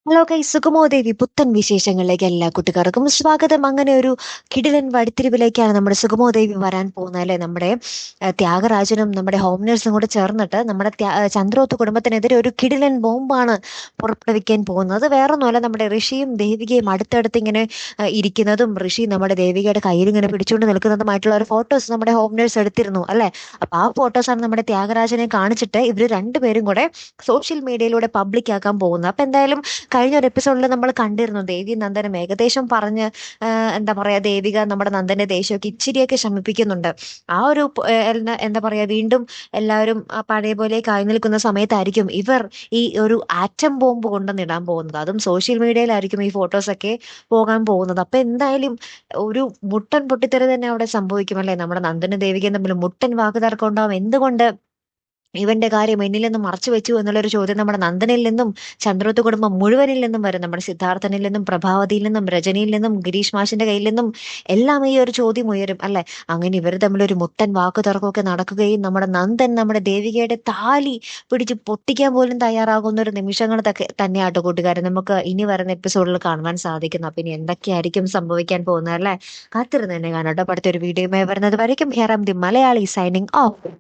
Hello guys, സുഗമോ ദേവി പുത്തൻ വിശേഷങ്ങളിലേക്ക് എല്ലാ കുട്ടികൾക്കും സ്വാഗതം. അങ്ങനെ ഒരു കിടിലൻ വഴിത്തിരിവിലേക്കാണ് നമ്മുടെ സുഗമോ ദേവി വരാൻ പോകുന്നത് അല്ലെ. നമ്മുടെ ത്യാഗരാജനും നമ്മുടെ ഹോം നേഴ്സും കൂടെ ചേർന്നിട്ട് നമ്മുടെ ചന്ദ്രോത്ത് കുടുംബത്തിനെതിരെ ഒരു കിടിലൻ ബോംബാണ് പുറപ്പെടുവിക്കാൻ പോകുന്നത്. വേറൊന്നുമല്ല, നമ്മുടെ ഋഷിയും ദേവികയും അടുത്തടുത്ത് ഇങ്ങനെ ഇരിക്കുന്നതും ഋഷി നമ്മുടെ ദേവികയുടെ കയ്യിൽ ഇങ്ങനെ പിടിച്ചുകൊണ്ട് നിൽക്കുന്നതുമായിട്ടുള്ള ഒരു ഫോട്ടോസ് നമ്മുടെ ഹോം നേഴ്സ് എടുത്തിരുന്നു അല്ലെ. അപ്പൊ ആ ഫോട്ടോസാണ് നമ്മുടെ ത്യാഗരാജനെ കാണിച്ചിട്ട് ഇവർ രണ്ടുപേരും കൂടെ സോഷ്യൽ മീഡിയയിലൂടെ പബ്ലിക് ആക്കാൻ പോകുന്നത്. അപ്പൊ എന്തായാലും കഴിഞ്ഞ ഒരു എപ്പിസോഡിൽ നമ്മൾ കണ്ടിരുന്നു ദേവി നന്ദനം ഏകദേശം പറഞ്ഞ് എന്താ പറയാ, ദേവിക നമ്മുടെ നന്ദന്റെ ദേഷ്യമൊക്കെ ഇച്ചിരിയൊക്കെ ശമിപ്പിക്കുന്നുണ്ട്. ആ ഒരു എന്താ പറയാ, വീണ്ടും എല്ലാവരും പഴയ പോലെ കായി നിൽക്കുന്ന സമയത്തായിരിക്കും ഇവർ ഈ ഒരു ആറ്റം ബോംബ് കൊണ്ടുവന്നിടാൻ പോകുന്നത്. അതും സോഷ്യൽ മീഡിയയിലായിരിക്കും ഈ ഫോട്ടോസൊക്കെ പോകാൻ പോകുന്നത്. അപ്പൊ എന്തായാലും ഒരു മുട്ടൻ പൊട്ടിത്തെറി തന്നെ അവിടെ സംഭവിക്കും അല്ലെ. നമ്മുടെ നന്ദനും ദേവികയും തമ്മിൽ മുട്ടൻ വാക്കുതർക്കം ഉണ്ടാവും. എന്തുകൊണ്ട് ഇവന്റെ കാര്യം എന്നിൽ നിന്നും മറച്ചു വെച്ചു എന്നുള്ളൊരു ചോദ്യം നമ്മുടെ നന്ദനിൽ നിന്നും ചന്ദ്രോത്ത് കുടുംബം മുഴുവനിൽ നിന്നും വരും. നമ്മുടെ സിദ്ധാർത്ഥനിൽ നിന്നും പ്രഭാവതിയിൽ നിന്നും രജനിയിൽ നിന്നും ഗിരീഷ് മാഷിന്റെ കയ്യിൽ നിന്നും എല്ലാം ഈ ഒരു ചോദ്യം ഉയരും അല്ലെ. അങ്ങനെ ഇവർ തമ്മിലൊരു മുട്ടൻ വാക്കു തർക്കമൊക്കെ നടക്കുകയും നമ്മുടെ നന്ദൻ നമ്മുടെ ദേവികയുടെ താലി പിടിച്ച് പൊട്ടിക്കാൻ പോലും തയ്യാറാകുന്ന ഒരു നിമിഷങ്ങൾ തന്നെയാട്ടോ കൂട്ടുകാരൻ നമുക്ക് ഇനി വരുന്ന എപ്പിസോഡിൽ കാണുവാൻ സാധിക്കുന്നു. അപ്പൊ ഇനി എന്തൊക്കെയായിരിക്കും സംഭവിക്കാൻ പോകുന്നത് അല്ലെ. കാത്തിരുന്ന് തന്നെ കാണാട്ടോ. അടുത്തൊരു വീഡിയോയുമായി വരുന്നത് വരയ്ക്കും here am the Malayali signing of.